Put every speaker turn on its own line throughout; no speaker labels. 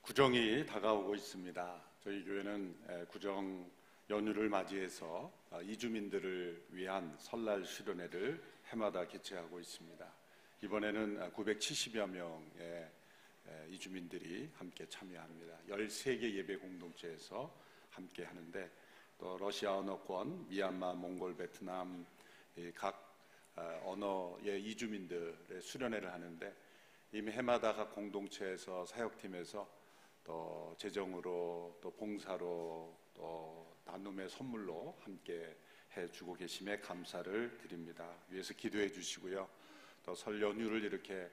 구정이 다가오고 있습니다. 저희 교회는 구정 연휴를 맞이해서 이주민들을 위한 설날 수련회를 해마다 개최하고 있습니다. 이번에는 970여 명의 이주민들이 함께 참여합니다. 13개 예배 공동체에서 함께 하는데, 또 러시아 언어권, 미얀마, 몽골, 베트남 각 언어의 이주민들의 수련회를 하는데, 이미 해마다 각 공동체에서 사역팀에서 또 재정으로, 또 봉사로, 또 나눔의 선물로 함께 해주고 계심에 감사를 드립니다. 위에서 기도해 주시고요. 또 설 연휴를 이렇게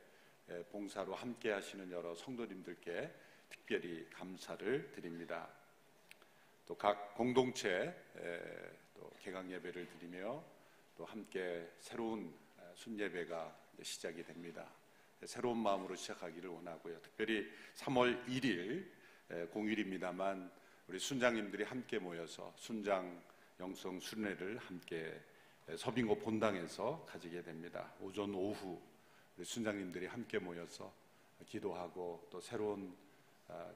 봉사로 함께 하시는 여러 성도님들께 특별히 감사를 드립니다. 또 각 공동체 또 개강 예배를 드리며 또 함께 새로운 순예배가 시작이 됩니다. 새로운 마음으로 시작하기를 원하고요. 특별히 3월 1일 공휴일입니다만 우리 순장님들이 함께 모여서 순장 영성 순례를 함께 서빙고 본당에서 가지게 됩니다. 오전 오후 우리 순장님들이 함께 모여서 기도하고 또 새로운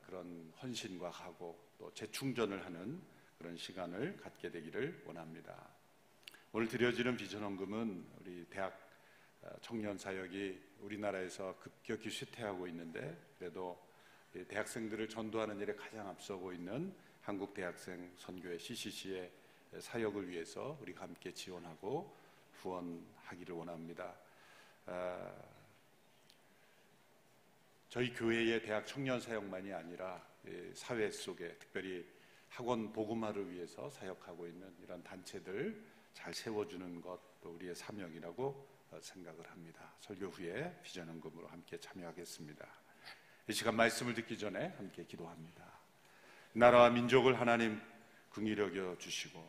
그런 헌신과 각오, 또 재충전을 하는 그런 시간을 갖게 되기를 원합니다. 오늘 드려지는 비전헌금은 우리 대학 청년 사역이 우리나라에서 급격히 쇠퇴하고 있는데, 그래도 대학생들을 전도하는 일에 가장 앞서고 있는 한국대학생 선교회 CCC의 사역을 위해서 우리가 함께 지원하고 후원하기를 원합니다. 저희 교회의 대학 청년 사역만이 아니라 사회 속에, 특별히 학원 복음화를 위해서 사역하고 있는 이런 단체들 잘 세워주는 것도 우리의 사명이라고 생각을 합니다. 설교 후에 비전헌금으로 함께 참여하겠습니다. 이 시간 말씀을 듣기 전에 함께 기도합니다. 나라와 민족을 하나님 긍휼히 여겨 주시고,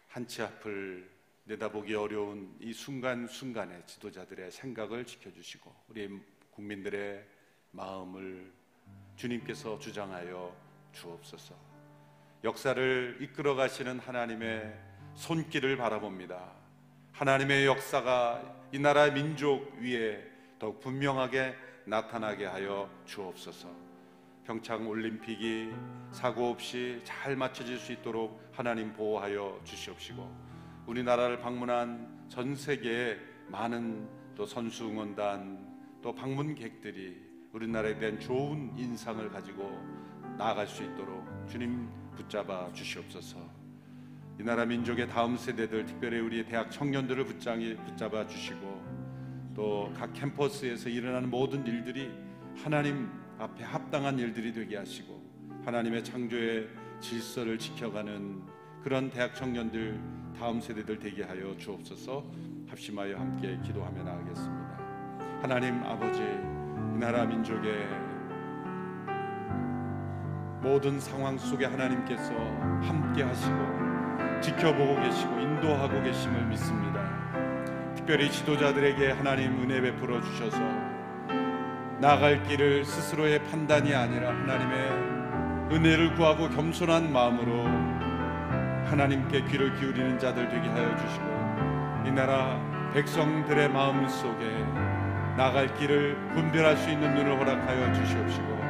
한치 앞을 내다보기 어려운 이 순간순간에 지도자들의 생각을 지켜주시고, 우리 국민들의 마음을 주님께서 주장하여 주옵소서. 역사를 이끌어 가시는 하나님의 손길을 바라봅니다. 하나님의 역사가 이 나라의 민족 위에 더욱 분명하게 나타나게 하여 주옵소서. 평창올림픽이 사고 없이 잘 마쳐질 수 있도록 하나님 보호하여 주시옵시고, 우리나라를 방문한 전 세계의 많은 또 선수 응원단, 또 방문객들이 우리나라에 대한 좋은 인상을 가지고 나아갈 수 있도록 주님 붙잡아 주시옵소서. 이 나라 민족의 다음 세대들, 특별히 우리 대학 청년들을 붙잡아 주시고, 또 각 캠퍼스에서 일어나는 모든 일들이 하나님 앞에 합당한 일들이 되게 하시고, 하나님의 창조의 질서를 지켜가는 그런 대학 청년들, 다음 세대들 되게 하여 주옵소서. 합심하여 함께 기도하며 나가겠습니다. 하나님 아버지, 이 나라 민족의 모든 상황 속에 하나님께서 함께 하시고 지켜보고 계시고 인도하고 계심을 믿습니다. 특별히 지도자들에게 하나님 은혜 베풀어 주셔서 나아갈 길을 스스로의 판단이 아니라 하나님의 은혜를 구하고 겸손한 마음으로 하나님께 귀를 기울이는 자들 되게 하여 주시고, 이 나라 백성들의 마음 속에 나아갈 길을 분별할 수 있는 눈을 허락하여 주시옵시고,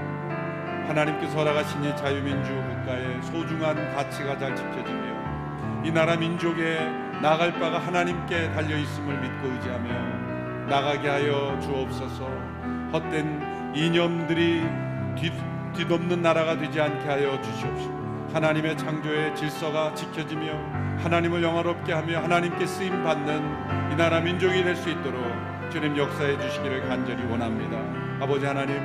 하나님께서 허락하신 이 자유민주 국가의 소중한 가치가 잘 지켜지며 이 나라 민족의 나아갈 바가 하나님께 달려있음을 믿고 의지하며 나가게 하여 주옵소서. 헛된 이념들이 뒤덮는 나라가 되지 않게 하여 주시옵시고, 하나님의 창조의 질서가 지켜지며 하나님을 영화롭게 하며 하나님께 쓰임받는 이 나라 민족이 될 수 있도록 주님 역사해 주시기를 간절히 원합니다. 아버지 하나님,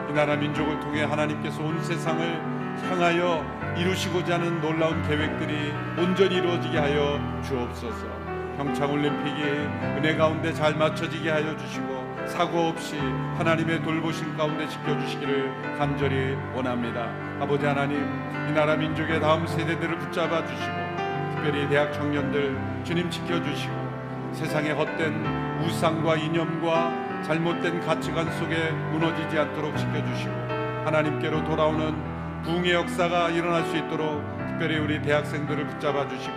이 나라 민족을 통해 하나님께서 온 세상을 향하여 이루시고자 하는 놀라운 계획들이 온전히 이루어지게 하여 주옵소서. 평창올림픽이 은혜 가운데 잘 맞춰지게 하여 주시고 사고 없이 하나님의 돌보심 가운데 지켜주시기를 간절히 원합니다. 아버지 하나님, 이 나라 민족의 다음 세대들을 붙잡아 주시고, 특별히 대학 청년들 주님 지켜주시고, 세상의 헛된 우상과 이념과 잘못된 가치관 속에 무너지지 않도록 지켜주시고, 하나님께로 돌아오는 부흥의 역사가 일어날 수 있도록 특별히 우리 대학생들을 붙잡아 주시고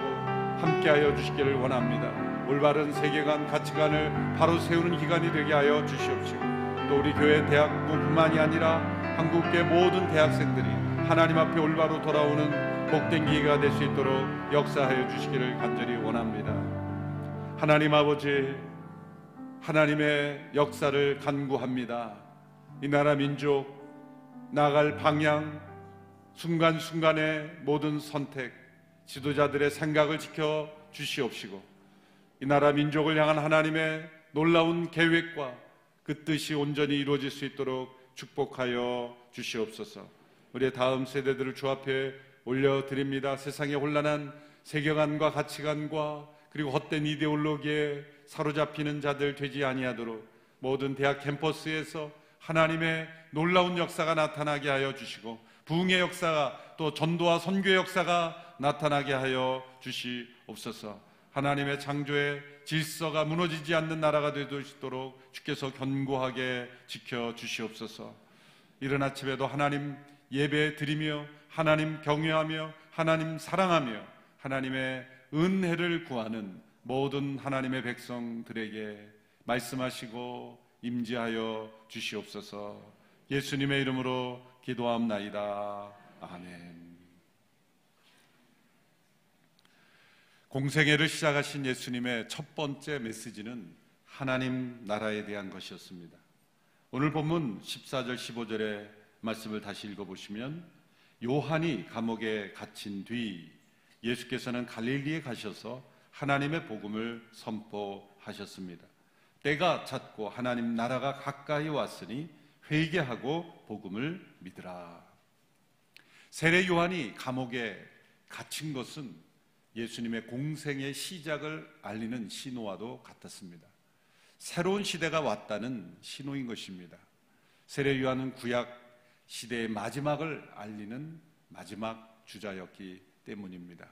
함께하여 주시기를 원합니다. 올바른 세계관, 가치관을 바로 세우는 기간이 되게 하여 주시옵시고, 또 우리 교회 대학부뿐만이 아니라 한국계 모든 대학생들이 하나님 앞에 올바로 돌아오는 복된 기회가 될 수 있도록 역사하여 주시기를 간절히 원합니다. 하나님 아버지, 하나님의 역사를 간구합니다. 이 나라 민족 나아갈 방향, 순간순간의 모든 선택, 지도자들의 생각을 지켜 주시옵시고, 이 나라 민족을 향한 하나님의 놀라운 계획과 그 뜻이 온전히 이루어질 수 있도록 축복하여 주시옵소서. 우리의 다음 세대들을 주 앞에 올려드립니다. 세상의 혼란한 세계관과 가치관과 그리고 헛된 이데올로기에 사로잡히는 자들 되지 아니하도록 모든 대학 캠퍼스에서 하나님의 놀라운 역사가 나타나게 하여 주시고, 부흥의 역사가, 또 전도와 선교의 역사가 나타나게 하여 주시옵소서. 하나님의 창조의 질서가 무너지지 않는 나라가 되도록 주께서 견고하게 지켜주시옵소서. 이른 아침에도 하나님 예배 드리며 하나님 경외하며 하나님 사랑하며 하나님의 은혜를 구하는 모든 하나님의 백성들에게 말씀하시고 임재하여 주시옵소서. 예수님의 이름으로 기도함나이다. 아멘. 공생애를 시작하신 예수님의 첫 번째 메시지는 하나님 나라에 대한 것이었습니다. 오늘 본문 14절 15절의 말씀을 다시 읽어보시면, 요한이 감옥에 갇힌 뒤 예수께서는 갈릴리에 가셔서 하나님의 복음을 선포하셨습니다. 때가 찼고 하나님 나라가 가까이 왔으니 회개하고 복음을 믿으라. 세례 요한이 감옥에 갇힌 것은 예수님의 공생의 시작을 알리는 신호와도 같았습니다. 새로운 시대가 왔다는 신호인 것입니다. 세례 요한은 구약 시대의 마지막을 알리는 마지막 주자였기 때문입니다.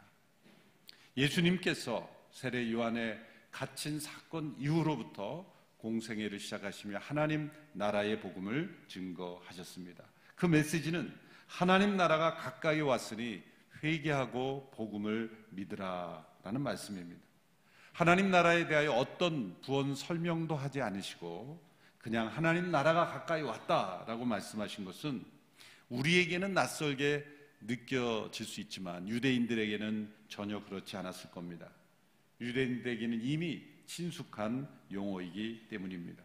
예수님께서 세례 요한의 갇힌 사건 이후로부터 공생애를 시작하시며 하나님 나라의 복음을 증거하셨습니다. 그 메시지는 하나님 나라가 가까이 왔으니 회개하고 복음을 믿으라 라는 말씀입니다. 하나님 나라에 대하여 어떤 부언 설명도 하지 않으시고 그냥 하나님 나라가 가까이 왔다라고 말씀하신 것은 우리에게는 낯설게 느껴질 수 있지만 유대인들에게는 전혀 그렇지 않았을 겁니다. 유대인들에게는 이미 친숙한 용어이기 때문입니다.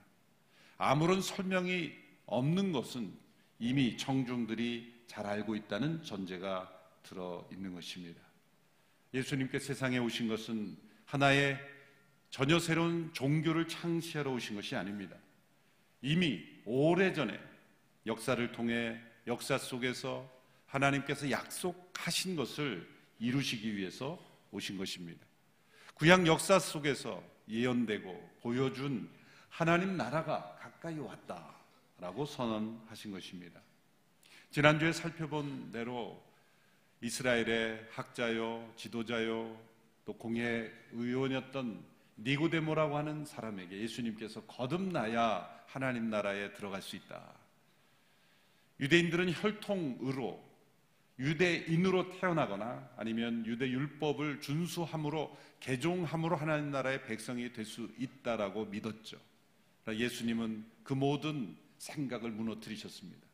아무런 설명이 없는 것은 이미 청중들이 잘 알고 있다는 전제가 들어있는 것입니다. 예수님께 세상에 오신 것은 하나의 전혀 새로운 종교를 창시하러 오신 것이 아닙니다. 이미 오래전에 역사를 통해 역사 속에서 하나님께서 약속하신 것을 이루시기 위해서 오신 것입니다. 구약 역사 속에서 예언되고 보여준 하나님 나라가 가까이 왔다라고 선언하신 것입니다. 지난주에 살펴본 대로 이스라엘의 학자요, 지도자요, 또 공회의원이었던 니고데모라고 하는 사람에게 예수님께서 거듭나야 하나님 나라에 들어갈 수 있다. 유대인들은 혈통으로 유대인으로 태어나거나 아니면 유대 율법을 준수함으로 개종함으로 하나님 나라의 백성이 될 수 있다라고 믿었죠. 예수님은 그 모든 생각을 무너뜨리셨습니다.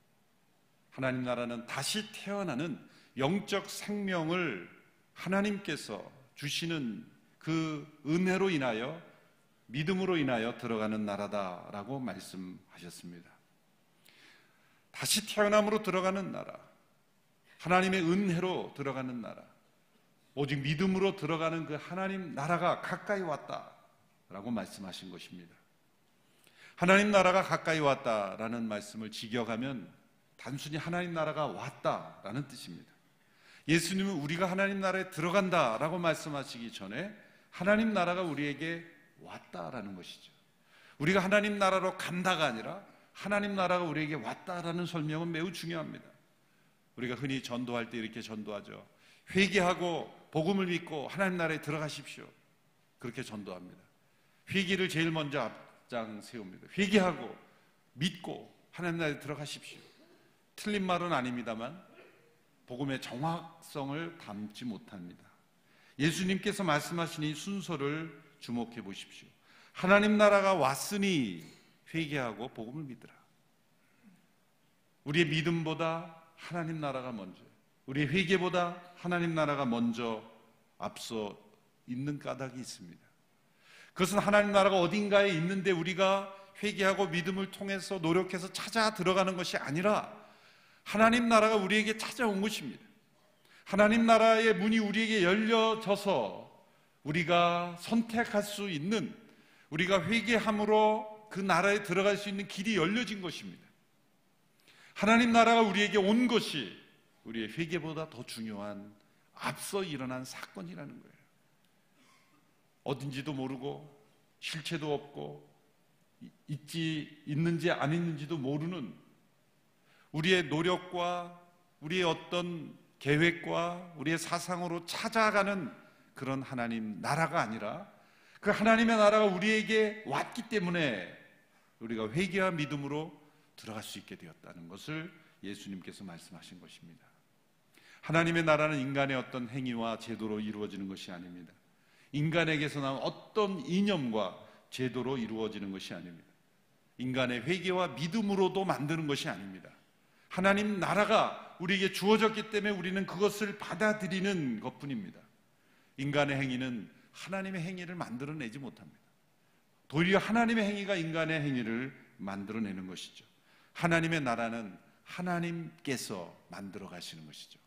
하나님 나라는 다시 태어나는 영적 생명을 하나님께서 주시는 그 은혜로 인하여 믿음으로 인하여 들어가는 나라다라고 말씀하셨습니다. 다시 태어남으로 들어가는 나라, 하나님의 은혜로 들어가는 나라, 오직 믿음으로 들어가는 그 하나님 나라가 가까이 왔다라고 말씀하신 것입니다. 하나님 나라가 가까이 왔다라는 말씀을 직역하면 단순히 하나님 나라가 왔다라는 뜻입니다. 예수님은 우리가 하나님 나라에 들어간다라고 말씀하시기 전에 하나님 나라가 우리에게 왔다라는 것이죠. 우리가 하나님 나라로 간다가 아니라 하나님 나라가 우리에게 왔다라는 설명은 매우 중요합니다. 우리가 흔히 전도할 때 이렇게 전도하죠. 회개하고 복음을 믿고 하나님 나라에 들어가십시오. 그렇게 전도합니다. 회개를 제일 먼저 앞장 세웁니다. 회개하고 믿고 하나님 나라에 들어가십시오. 틀린 말은 아닙니다만 복음의 정확성을 담지 못합니다. 예수님께서 말씀하신 이 순서를 주목해 보십시오. 하나님 나라가 왔으니 회개하고 복음을 믿으라.
우리의 믿음보다 하나님 나라가 먼저, 우리의 회개보다 하나님 나라가 먼저 앞서 있는 까닭이 있습니다. 그것은 하나님 나라가 어딘가에 있는데 우리가 회개하고 믿음을 통해서 노력해서 찾아 들어가는 것이 아니라 하나님 나라가 우리에게 찾아온 것입니다. 하나님 나라의 문이 우리에게 열려져서 우리가 선택할 수 있는, 우리가 회개함으로 그 나라에 들어갈 수 있는 길이 열려진 것입니다. 하나님 나라가 우리에게 온 것이 우리의 회개보다 더 중요한 앞서 일어난 사건이라는 거예요. 어딘지도 모르고 실체도 없고 있는지 안 있는지도 모르는 우리의 노력과 우리의 어떤 계획과 우리의 사상으로 찾아가는 그런 하나님 나라가 아니라 그 하나님의 나라가 우리에게 왔기 때문에 우리가 회개와 믿음으로 들어갈 수 있게 되었다는 것을 예수님께서 말씀하신 것입니다. 하나님의 나라는 인간의 어떤 행위와 제도로 이루어지는 것이 아닙니다. 인간에게서 나온 어떤 이념과 제도로 이루어지는 것이 아닙니다. 인간의 회개와 믿음으로도 만드는 것이 아닙니다. 하나님 나라가 우리에게 주어졌기 때문에 우리는 그것을 받아들이는 것뿐입니다. 인간의 행위는 하나님의 행위를 만들어내지 못합니다. 도리어 하나님의 행위가 인간의 행위를 만들어내는 것이죠. 하나님의 나라는 하나님께서 만들어 가시는 것이죠.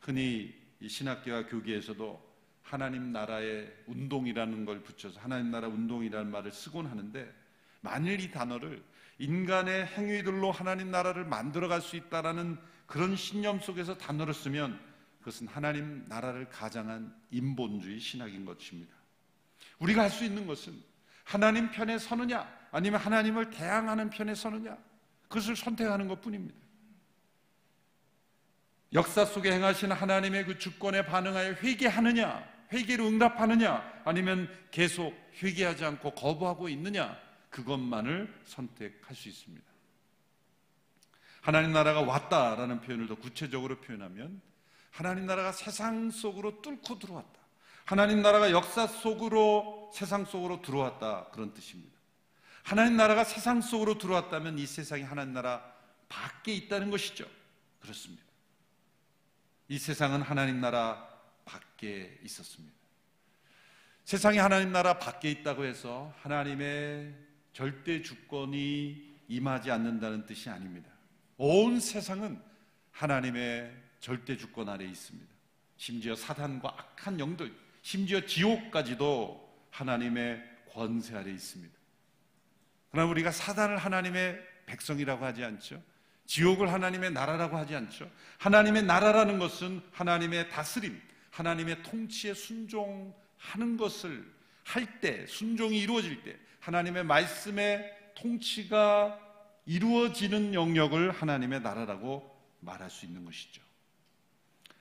흔히 이 신학계와 교계에서도 하나님 나라의 운동이라는 걸 붙여서 하나님 나라 운동이라는 말을 쓰곤 하는데, 만일 이 단어를 인간의 행위들로 하나님 나라를 만들어갈 수 있다라는 그런 신념 속에서 단어를 쓰면 그것은 하나님 나라를 가장한 인본주의 신학인 것입니다. 우리가 할 수 있는 것은 하나님 편에 서느냐 아니면 하나님을 대항하는 편에 서느냐, 그것을 선택하는 것뿐입니다. 역사 속에 행하신 하나님의 그 주권에 반응하여 회개하느냐, 회개로 응답하느냐, 아니면 계속 회개하지 않고 거부하고 있느냐, 그것만을 선택할 수 있습니다. 하나님 나라가 왔다라는 표현을 더 구체적으로 표현하면 하나님 나라가 세상 속으로 뚫고 들어왔다, 하나님 나라가 역사 속으로 세상 속으로 들어왔다, 그런 뜻입니다. 하나님 나라가 세상 속으로 들어왔다면 이 세상이 하나님 나라 밖에 있다는 것이죠. 그렇습니다. 이 세상은 하나님 나라 밖에 있었습니다. 세상이 하나님 나라 밖에 있다고 해서 하나님의 절대 주권이 임하지 않는다는 뜻이 아닙니다. 온 세상은 하나님의 절대 주권 아래에 있습니다. 심지어 사단과 악한 영들, 심지어 지옥까지도 하나님의 권세 아래에 있습니다. 그러나 우리가 사단을 하나님의 백성이라고 하지 않죠. 지옥을 하나님의 나라라고 하지 않죠. 하나님의 나라라는 것은 하나님의 다스림, 하나님의 통치에 순종하는 것을 할 때, 순종이 이루어질 때, 하나님의 말씀의 통치가 이루어지는 영역을 하나님의 나라라고 말할 수 있는 것이죠.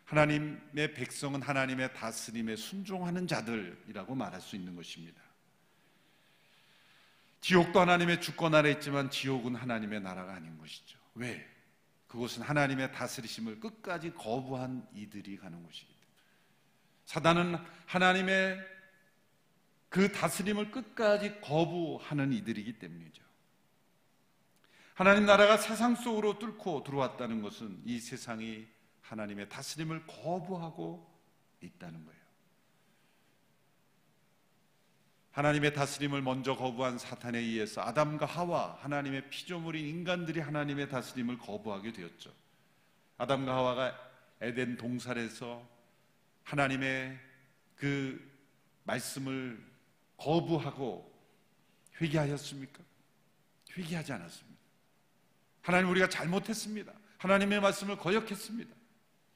하나님의 백성은 하나님의 다스림에 순종하는 자들이라고 말할 수 있는 것입니다. 지옥도 하나님의 주권 아래 있지만 지옥은 하나님의 나라가 아닌 것이죠. 왜? 그것은 하나님의 다스리심을 끝까지 거부한 이들이 가는 것이기 때문에. 사단은 하나님의 그 다스림을 끝까지 거부하는 이들이기 때문이죠. 하나님 나라가 세상 속으로 뚫고 들어왔다는 것은 이 세상이 하나님의 다스림을 거부하고 있다는 거예요. 하나님의 다스림을 먼저 거부한 사탄에 의해서 아담과 하와, 하나님의 피조물인 인간들이 하나님의 다스림을 거부하게 되었죠. 아담과 하와가 에덴 동산에서 하나님의 그 말씀을 거부하고 회개하였습니까? 회개하지 않았습니다. 하나님, 우리가 잘못했습니다. 하나님의 말씀을 거역했습니다.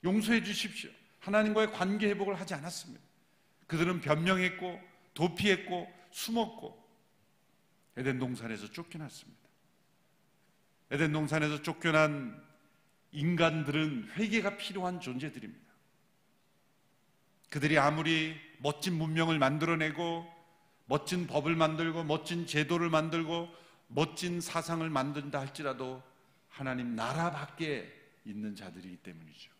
용서해 주십시오. 하나님과의 관계 회복을 하지 않았습니다. 그들은 변명했고 도피했고 숨었고 에덴 동산에서 쫓겨났습니다. 에덴 동산에서 쫓겨난 인간들은 회개가 필요한 존재들입니다. 그들이 아무리 멋진 문명을 만들어내고 멋진 법을 만들고 멋진 제도를 만들고 멋진 사상을 만든다 할지라도 하나님 나라 밖에 있는 자들이기 때문이죠.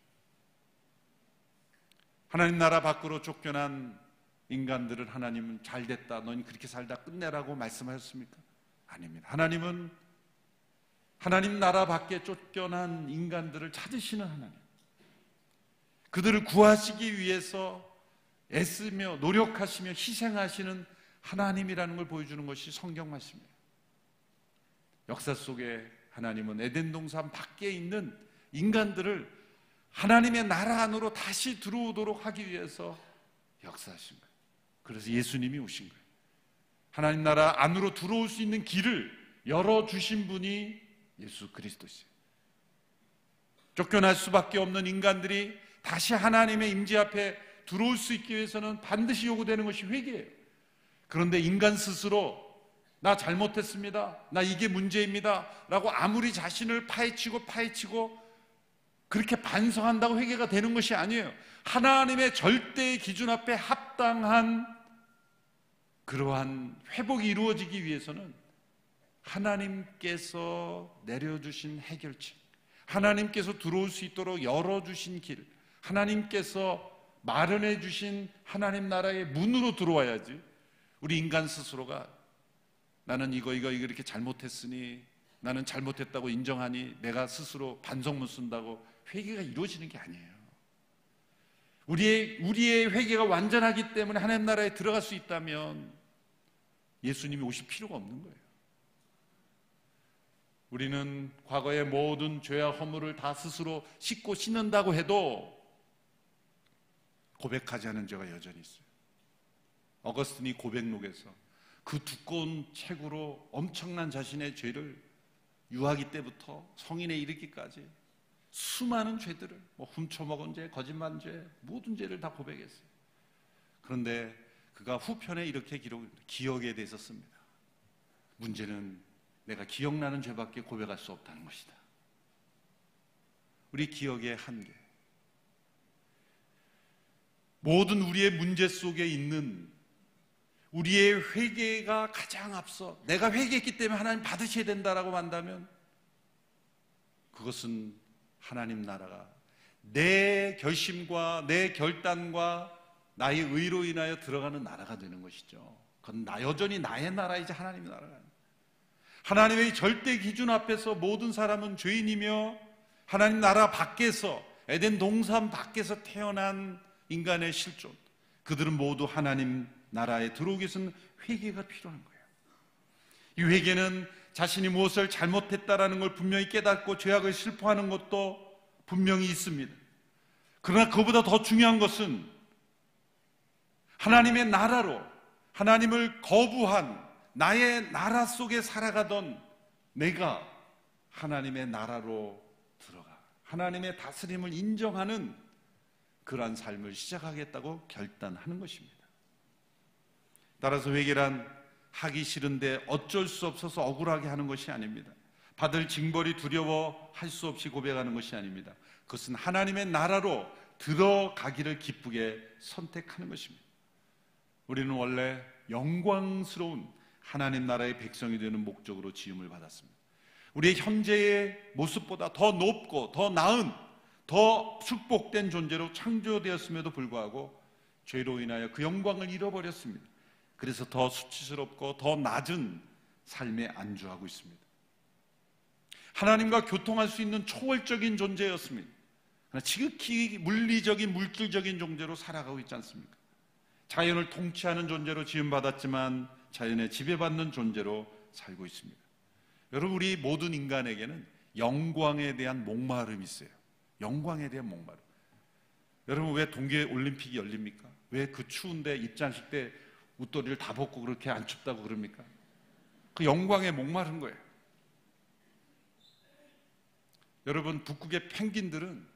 하나님 나라 밖으로 쫓겨난 인간들은 하나님은 잘됐다, 넌 그렇게 살다 끝내라고 말씀하셨습니까? 아닙니다. 하나님은 하나님 나라 밖에 쫓겨난 인간들을 찾으시는 하나님, 그들을 구하시기 위해서 애쓰며 노력하시며 희생하시는 하나님이라는 걸 보여주는 것이 성경 말씀이에요. 역사 속에 하나님은 에덴 동산 밖에 있는 인간들을 하나님의 나라 안으로 다시 들어오도록 하기 위해서 역사하신 거예요. 그래서 예수님이 오신 거예요. 하나님 나라 안으로 들어올 수 있는 길을 열어주신 분이 예수 그리스도시에요. 쫓겨날 수밖에 없는 인간들이 다시 하나님의 임재 앞에 들어올 수 있기 위해서는 반드시 요구되는 것이 회개예요. 그런데 인간 스스로 나 잘못했습니다, 나 이게 문제입니다 라고 아무리 자신을 파헤치고 그렇게 반성한다고 회개가 되는 것이 아니에요. 하나님의 절대의 기준 앞에 합당한 그러한 회복이 이루어지기 위해서는 하나님께서 내려주신 해결책, 하나님께서 들어올 수 있도록 열어주신 길, 하나님께서 마련해 주신 하나님 나라의 문으로 들어와야지, 우리 인간 스스로가 나는 이거 이렇게 잘못했으니 나는 잘못했다고 인정하니 내가 스스로 반성문 쓴다고 회개가 이루어지는 게 아니에요. 우리의 회개가 완전하기 때문에 하나님 나라에 들어갈 수 있다면 예수님이 오실 필요가 없는 거예요. 우리는 과거의 모든 죄와 허물을 다 스스로 씻고 씻는다고 해도 고백하지 않은 죄가 여전히 있어요. 어거스틴이 고백록에서 그 두꺼운 책으로 엄청난 자신의 죄를 유아기 때부터 성인에 이르기까지 수많은 죄들을, 훔쳐먹은 죄, 거짓말한 죄, 모든 죄를 다 고백했어요. 그런데 그가 후편에 이렇게 기억에 대해서 씁니다. 문제는 내가 기억나는 죄밖에 고백할 수 없다는 것이다. 우리 기억의 한계, 모든 우리의 문제 속에 있는 우리의 회개가 가장 앞서 내가 회개했기 때문에 하나님 받으셔야 된다라고 한다면 그것은 하나님 나라가 내 결심과 내 결단과 나의 의로 인하여 들어가는 나라가 되는 것이죠. 그건 여전히 나의 나라이지 하나님의 나라가 아니에요. 하나님의 절대 기준 앞에서 모든 사람은 죄인이며 하나님 나라 밖에서, 에덴 동산 밖에서 태어난 인간의 실존, 그들은 모두 하나님 나라에 들어오기 위해서는 회개가 필요한 거예요. 이 회개는 자신이 무엇을 잘못했다라는 걸 분명히 깨닫고 죄악을 슬퍼하는 것도 분명히 있습니다. 그러나 그보다 더 중요한 것은 하나님의 나라로, 하나님을 거부한 나의 나라 속에 살아가던 내가 하나님의 나라로 들어가 하나님의 다스림을 인정하는 그러한 삶을 시작하겠다고 결단하는 것입니다. 따라서 회개란 하기 싫은데 어쩔 수 없어서 억울하게 하는 것이 아닙니다. 받을 징벌이 두려워 할 수 없이 고백하는 것이 아닙니다. 그것은 하나님의 나라로 들어가기를 기쁘게 선택하는 것입니다. 우리는 원래 영광스러운 하나님 나라의 백성이 되는 목적으로 지음을 받았습니다. 우리의 현재의 모습보다 더 높고 더 나은, 더 축복된 존재로 창조되었음에도 불구하고 죄로 인하여 그 영광을 잃어버렸습니다. 그래서 더 수치스럽고 더 낮은 삶에 안주하고 있습니다. 하나님과 교통할 수 있는 초월적인 존재였습니다. 그러나 지극히 물리적인 물질적인 존재로 살아가고 있지 않습니까? 자연을 통치하는 존재로 지음받았지만 자연에 지배받는 존재로 살고 있습니다. 여러분, 우리 모든 인간에게는 영광에 대한 목마름이 있어요. 영광에 대한 목마름. 여러분, 왜 동계올림픽이 열립니까? 왜 그 추운데 입장식 때 웃도리를 다 벗고 그렇게 안 춥다고 그럽니까? 그 영광에 목마른 거예요. 여러분, 북극의 펭귄들은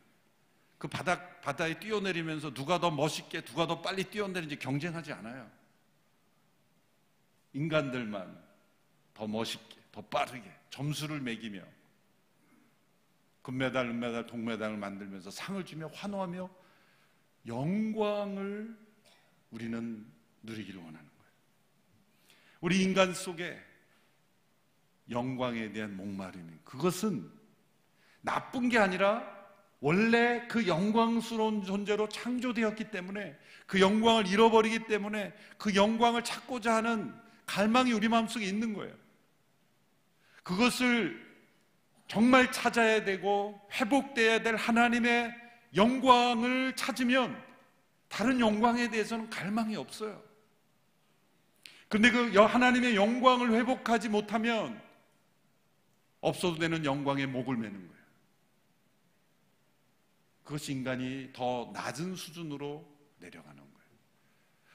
그 바다에 뛰어내리면서 누가 더 멋있게, 누가 더 빨리 뛰어내리는지 경쟁하지 않아요. 인간들만 더 멋있게, 더 빠르게 점수를 매기며 금메달, 은메달, 동메달을 만들면서 상을 주며 환호하며 영광을 우리는 누리기를 원하는 거예요. 우리 인간 속에 영광에 대한 목마름이, 그것은 나쁜 게 아니라 원래 그 영광스러운 존재로 창조되었기 때문에, 그 영광을 잃어버리기 때문에 그 영광을 찾고자 하는 갈망이 우리 마음속에 있는 거예요. 그것을 정말 찾아야 되고 회복돼야 될 하나님의 영광을 찾으면 다른 영광에 대해서는 갈망이 없어요. 근데 그 하나님의 영광을 회복하지 못하면 없어도 되는 영광에 목을 매는 거예요. 그것이 인간이 더 낮은 수준으로 내려가는 거예요.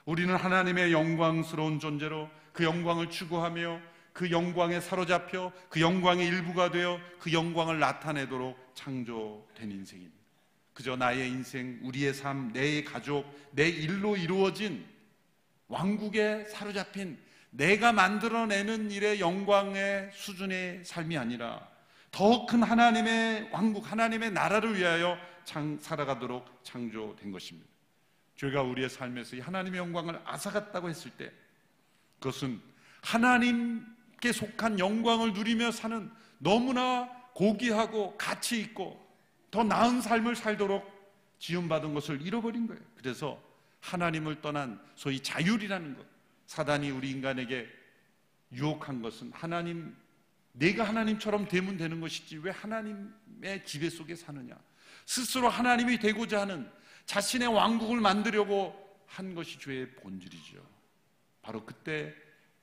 우리는 하나님의 영광스러운 존재로 그 영광을 추구하며 그 영광에 사로잡혀 그 영광의 일부가 되어 그 영광을 나타내도록 창조된 인생입니다. 그저 나의 인생, 우리의 삶, 내 가족, 내 일로 이루어진 왕국에 사로잡힌 내가 만들어내는 일의 영광의 수준의 삶이 아니라 더 큰 하나님의 왕국, 하나님의 나라를 위하여 살아가도록 창조된 것입니다. 죄가 우리의 삶에서 이 하나님의 영광을 앗아갔다고 했을 때 그것은 하나님께 속한 영광을 누리며 사는 너무나 고귀하고 가치 있고 더 나은 삶을 살도록 지음받은 것을 잃어버린 거예요. 그래서 하나님을 떠난 소위 자율이라는 것, 사단이 우리 인간에게 유혹한 것은 내가 하나님처럼 되면 되는 것이지 왜 하나님의 지배 속에 사느냐, 스스로 하나님이 되고자 하는 자신의 왕국을 만들려고 한 것이 죄의 본질이죠. 바로 그때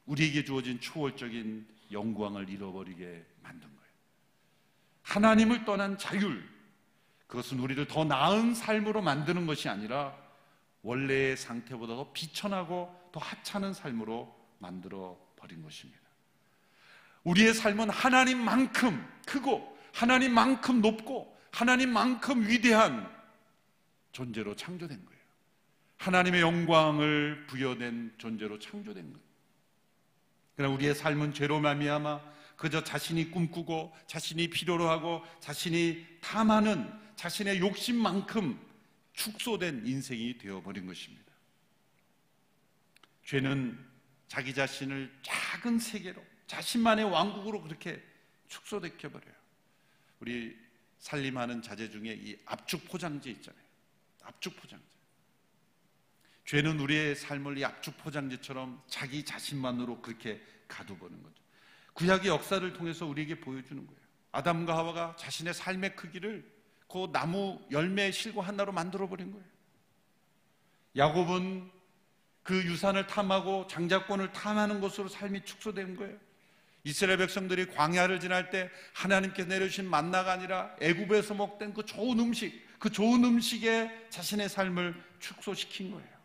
우리에게 주어진 초월적인 영광을 잃어버리게 만든 거예요. 하나님을 떠난 자율, 그것은 우리를 더 나은 삶으로 만드는 것이 아니라 원래의 상태보다 더 비천하고 더 하찮은 삶으로 만들어 버린 것입니다. 우리의 삶은 하나님만큼 크고 하나님만큼 높고 하나님만큼 위대한 존재로 창조된 거예요. 하나님의 영광을 부여된 존재로 창조된 거예요. 그러나 우리의 삶은 죄로 말미암아 그저 자신이 꿈꾸고 자신이 필요로 하고 자신이 탐하는 자신의 욕심만큼 축소된 인생이 되어버린 것입니다. 죄는 자기 자신을 작은 세계로 자신만의 왕국으로 그렇게 축소시켜버려요. 우리 살림하는 자재 중에 이 압축 포장재 있잖아요. 압축 포장재. 죄는 우리의 삶을 이 압축 포장재처럼 자기 자신만으로 그렇게 가둬버리는 거죠. 구약의 역사를 통해서 우리에게 보여주는 거예요. 아담과 하와가 자신의 삶의 크기를 그 나무 열매 실과 하나로 만들어버린 거예요. 야곱은 그 유산을 탐하고 장자권을 탐하는 것으로 삶이 축소된 거예요. 이스라엘 백성들이 광야를 지날 때 하나님께서 내려주신 만나가 아니라 애굽에서 먹던 그 좋은 음식, 그 좋은 음식에 자신의 삶을 축소시킨 거예요.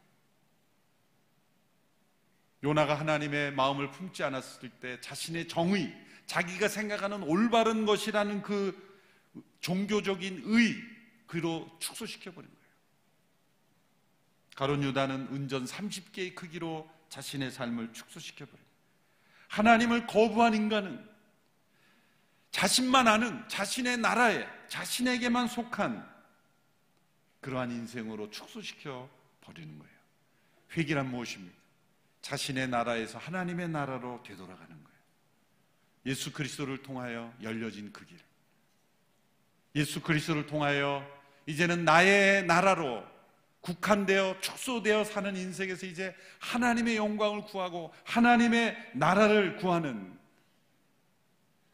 요나가 하나님의 마음을 품지 않았을 때 자신의 정의, 자기가 생각하는 올바른 것이라는 그 종교적인 의, 그로 축소시켜버린 거예요. 가룟 유다는 은전 30개의 크기로 자신의 삶을 축소시켜버린 거예요. 하나님을 거부한 인간은 자신만 아는 자신의 나라에 자신에게만 속한 그러한 인생으로 축소시켜 버리는 거예요. 회개란 무엇입니까? 자신의 나라에서 하나님의 나라로 되돌아가는 거예요. 예수 그리스도를 통하여 열려진 그 길, 예수 그리스도를 통하여 이제는 나의 나라로 국한되어 축소되어 사는 인생에서 이제 하나님의 영광을 구하고 하나님의 나라를 구하는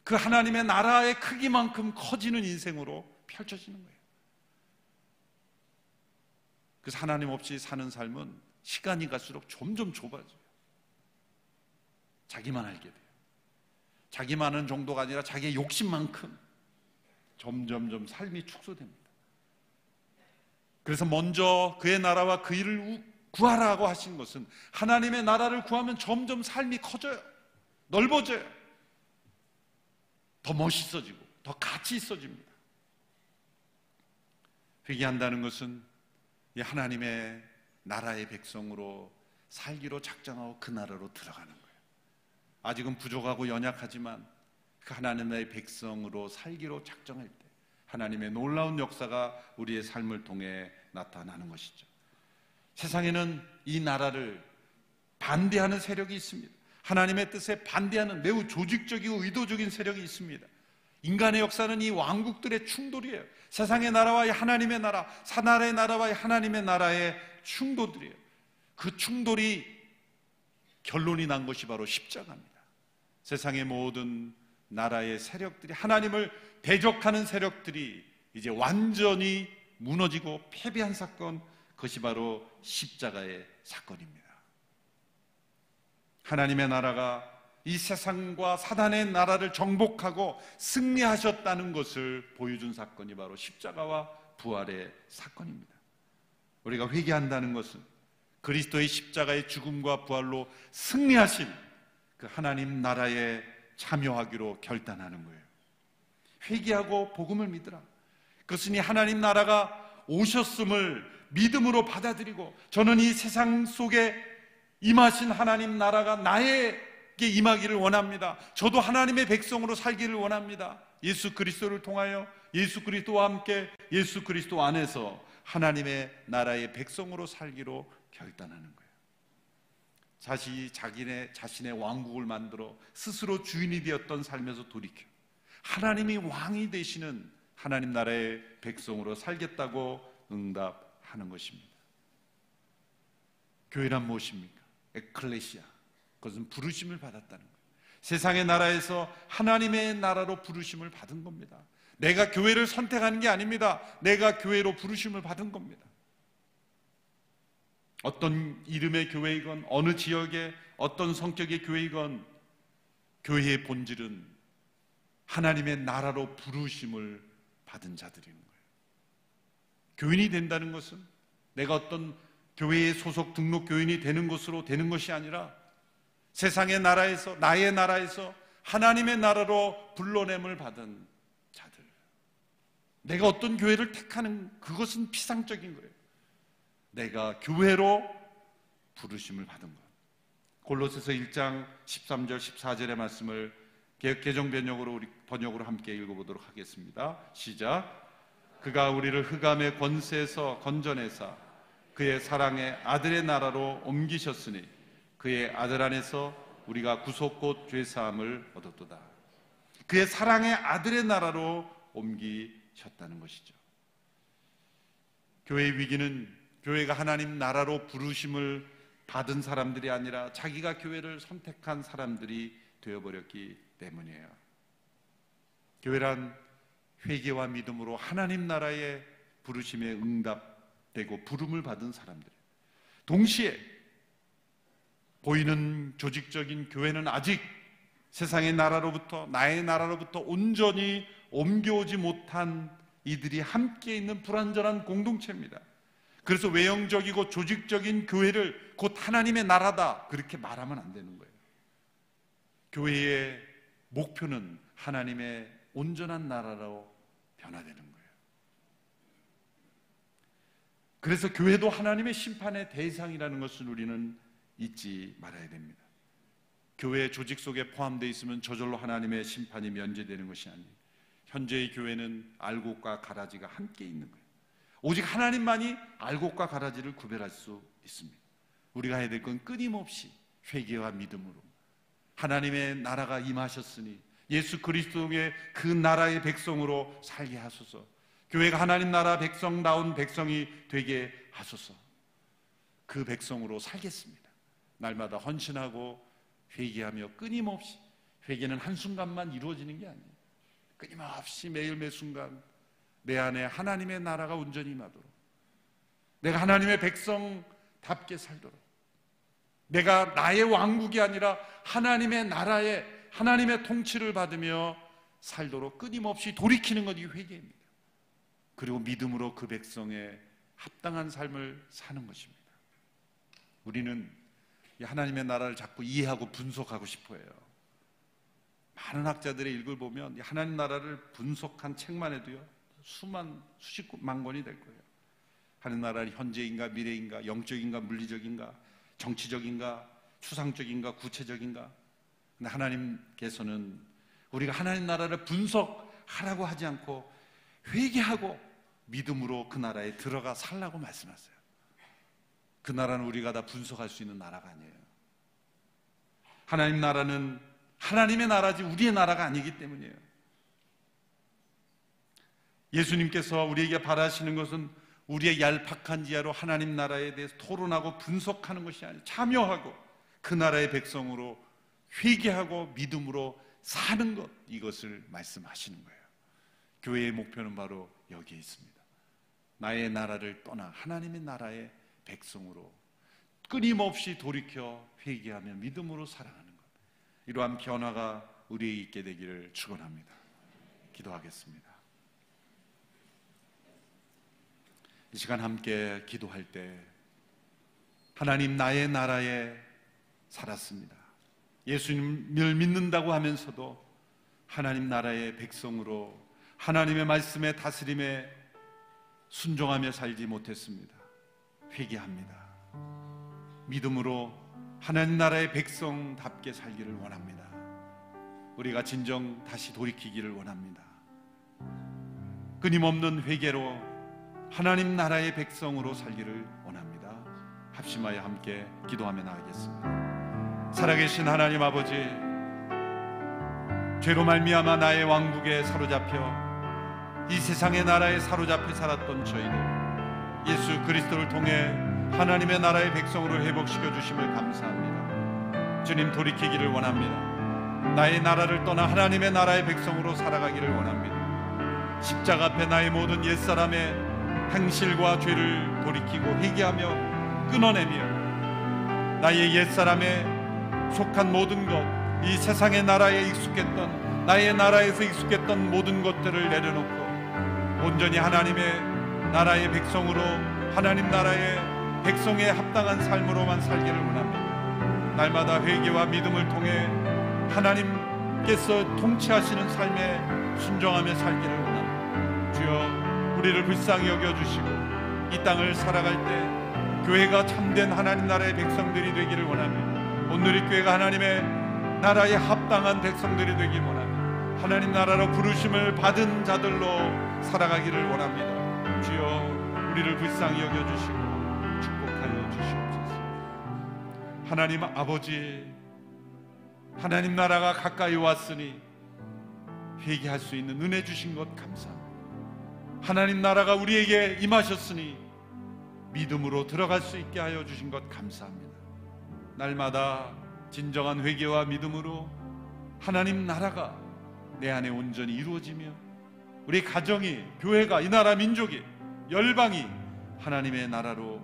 그 하나님의 나라의 크기만큼 커지는 인생으로 펼쳐지는 거예요. 그래서 하나님 없이 사는 삶은 시간이 갈수록 점점 좁아져요. 자기만 알게 돼요. 자기만 아는 정도가 아니라 자기의 욕심만큼 점점점 삶이 축소됩니다. 그래서 먼저 그의 나라와 그 일을 구하라고 하신 것은 하나님의 나라를 구하면 점점 삶이 커져요. 넓어져요. 더 멋있어지고 더 가치 있어집니다. 회개한다는 것은 이 하나님의 나라의 백성으로 살기로 작정하고 그 나라로 들어가는 거예요. 아직은 부족하고 연약하지만 그 하나님의 백성으로 살기로 작정할 때 하나님의 놀라운 역사가 우리의 삶을 통해 나타나는 것이죠. 세상에는 이 나라를 반대하는 세력이 있습니다. 하나님의 뜻에 반대하는 매우 조직적이고 의도적인 세력이 있습니다. 인간의 역사는 이 왕국들의 충돌이에요. 세상의 나라와 하나님의 나라, 사나라의 나라와 하나님의 나라의 충돌이에요. 그 충돌이 결론이 난 것이 바로 십자가입니다. 세상의 모든 나라의 세력들이, 하나님을 대적하는 세력들이 이제 완전히 무너지고 패배한 사건, 그것이 바로 십자가의 사건입니다. 하나님의 나라가 이 세상과 사단의 나라를 정복하고 승리하셨다는 것을 보여준 사건이 바로 십자가와 부활의 사건입니다. 우리가 회개한다는 것은 그리스도의 십자가의 죽음과 부활로 승리하신 그 하나님 나라에 참여하기로 결단하는 거예요. 회개하고 복음을 믿으라. 그것은 이 하나님 나라가 오셨음을 믿음으로 받아들이고, 저는 이 세상 속에 임하신 하나님 나라가 나에게 임하기를 원합니다. 저도 하나님의 백성으로 살기를 원합니다. 예수 그리스도를 통하여 예수 그리스도와 함께 예수 그리스도 안에서 하나님의 나라의 백성으로 살기로 결단하는 거예요. 자신의 왕국을 만들어 스스로 주인이 되었던 삶에서 돌이켜 하나님이 왕이 되시는 하나님 나라의 백성으로 살겠다고 응답하는 것입니다. 교회란 무엇입니까? 에클레시아, 그것은 부르심을 받았다는 거예요. 세상의 나라에서 하나님의 나라로 부르심을 받은 겁니다. 내가 교회를 선택하는 게 아닙니다. 내가 교회로 부르심을 받은 겁니다. 어떤 이름의 교회이건 어느 지역의 어떤 성격의 교회이건 교회의 본질은 하나님의 나라로 부르심을 받은 자들인 거예요. 교인이 된다는 것은 내가 어떤 교회에 소속 등록 교인이 되는 것으로 되는 것이 아니라 세상의 나라에서, 나의 나라에서 하나님의 나라로 불러냄을 받은 자들, 내가 어떤 교회를 택하는 그것은 피상적인 거예요. 내가 교회로 부르심을 받은 것. 골로새서 1장 13절 14절의 말씀을 개정번역으로 우리 번역으로 함께 읽어보도록 하겠습니다. 시작. 그가 우리를 흑암의 권세에서 건져내사 그의 사랑의 아들의 나라로 옮기셨으니 그의 아들 안에서 우리가 구속 곧 죄사함을 얻었도다. 그의 사랑의 아들의 나라로 옮기셨다는 것이죠. 교회의 위기는 교회가 하나님 나라로 부르심을 받은 사람들이 아니라 자기가 교회를 선택한 사람들이 되어버렸기 때문이에요. 교회란 회개와 믿음으로 하나님 나라의 부르심에 응답되고 부름을 받은 사람들, 동시에 보이는 조직적인 교회는 아직 세상의 나라로부터, 나의 나라로부터 온전히 옮겨오지 못한 이들이 함께 있는 불완전한 공동체입니다. 그래서 외형적이고 조직적인 교회를 곧 하나님의 나라다 그렇게 말하면 안 되는 거예요. 교회의 목표는 하나님의 온전한 나라로 변화되는 거예요. 그래서 교회도 하나님의 심판의 대상이라는 것을 우리는 잊지 말아야 됩니다. 교회의 조직 속에 포함되어 있으면 저절로 하나님의 심판이 면제되는 것이 아니에요. 현재의 교회는 알곡과 가라지가 함께 있는 거예요. 오직 하나님만이 알곡과 가라지를 구별할 수 있습니다. 우리가 해야 될 건 끊임없이 회개와 믿음으로 하나님의 나라가 임하셨으니 예수 그리스도의 그 나라의 백성으로 살게 하소서. 교회가 하나님 나라 백성다운 백성이 되게 하소서. 그 백성으로 살겠습니다. 날마다 헌신하고 회개하며 끊임없이, 회개는 한순간만 이루어지는 게 아니에요. 끊임없이 매일 매순간 내 안에 하나님의 나라가 온전히 임하도록, 내가 하나님의 백성답게 살도록, 내가 나의 왕국이 아니라 하나님의 나라에 하나님의 통치를 받으며 살도록 끊임없이 돌이키는 것이 회개입니다. 그리고 믿음으로 그 백성의 합당한 삶을 사는 것입니다. 우리는 이 하나님의 나라를 자꾸 이해하고 분석하고 싶어 해요. 많은 학자들의 일을 보면 하나님 나라를 분석한 책만 해도요 수십만 권이 될 거예요. 하나님 나라는 현재인가 미래인가, 영적인가 물리적인가, 정치적인가, 추상적인가, 구체적인가. 근데 하나님께서는 우리가 하나님 나라를 분석하라고 하지 않고 회개하고 믿음으로 그 나라에 들어가 살라고 말씀하세요. 그 나라는 우리가 다 분석할 수 있는 나라가 아니에요. 하나님 나라는 하나님의 나라지 우리의 나라가 아니기 때문이에요. 예수님께서 우리에게 바라시는 것은 우리의 얄팍한 지혜로 하나님 나라에 대해서 토론하고 분석하는 것이 아니라 참여하고 그 나라의 백성으로 회개하고 믿음으로 사는 것, 이것을 말씀하시는 거예요. 교회의 목표는 바로 여기에 있습니다. 나의 나라를 떠나 하나님의 나라의 백성으로 끊임없이 돌이켜 회개하며 믿음으로 살아가는 것, 이러한 변화가 우리에게 있게 되기를 축원합니다. 기도하겠습니다. 이 시간 함께 기도할 때 하나님, 나의 나라에 살았습니다. 예수님을 믿는다고 하면서도 하나님 나라의 백성으로 하나님의 말씀에 다스림에 순종하며 살지 못했습니다. 회개합니다. 믿음으로 하나님 나라의 백성답게 살기를 원합니다. 우리가 진정 다시 돌이키기를 원합니다. 끊임없는 회개로 하나님 나라의 백성으로 살기를 원합니다. 합심하여 함께 기도하며 나가겠습니다. 살아계신 하나님 아버지, 죄로 말미암아 나의 왕국에 사로잡혀 이 세상의 나라에 사로잡혀 살았던 저희들, 예수 그리스도를 통해 하나님의 나라의 백성으로 회복시켜 주심을 감사합니다. 주님, 돌이키기를 원합니다. 나의 나라를 떠나 하나님의 나라의 백성으로 살아가기를 원합니다. 십자가 앞에 나의 모든 옛사람의 행실과 죄를 돌이키고 회개하며 끊어내며 나의 옛사람에 속한 모든 것, 이 세상의 나라에 익숙했던, 나의 나라에서 익숙했던 모든 것들을 내려놓고 온전히 하나님의 나라의 백성으로, 하나님 나라의 백성에 합당한 삶으로만 살기를 원합니다. 날마다 회개와 믿음을 통해 하나님께서 통치하시는 삶에 순종하며 살기를 원합니다. 주여, 우리를 불쌍히 여겨주시고 이 땅을 살아갈 때 교회가 참된 하나님 나라의 백성들이 되기를 원하며, 온누리교회가 하나님의 나라에 합당한 백성들이 되기를 원하며, 하나님 나라로 부르심을 받은 자들로 살아가기를 원합니다. 주여, 우리를 불쌍히 여겨주시고 축복하여 주시옵소서. 하나님 아버지, 하나님 나라가 가까이 왔으니 회개할 수 있는 은혜 주신 것 감사합니다. 하나님 나라가 우리에게 임하셨으니 믿음으로 들어갈 수 있게 하여 주신 것 감사합니다. 날마다 진정한 회개와 믿음으로 하나님 나라가 내 안에 온전히 이루어지며 우리 가정이, 교회가, 이 나라 민족이, 열방이 하나님의 나라로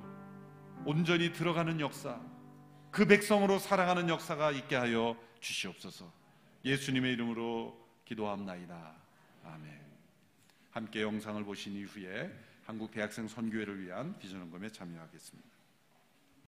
온전히 들어가는 역사, 그 백성으로 살아가는 역사가 있게 하여 주시옵소서. 예수님의 이름으로 기도합나이다. 아멘. 함께 영상을 보신 이후에 한국 대학생 선교회를 위한 비전헌금에 참여하겠습니다.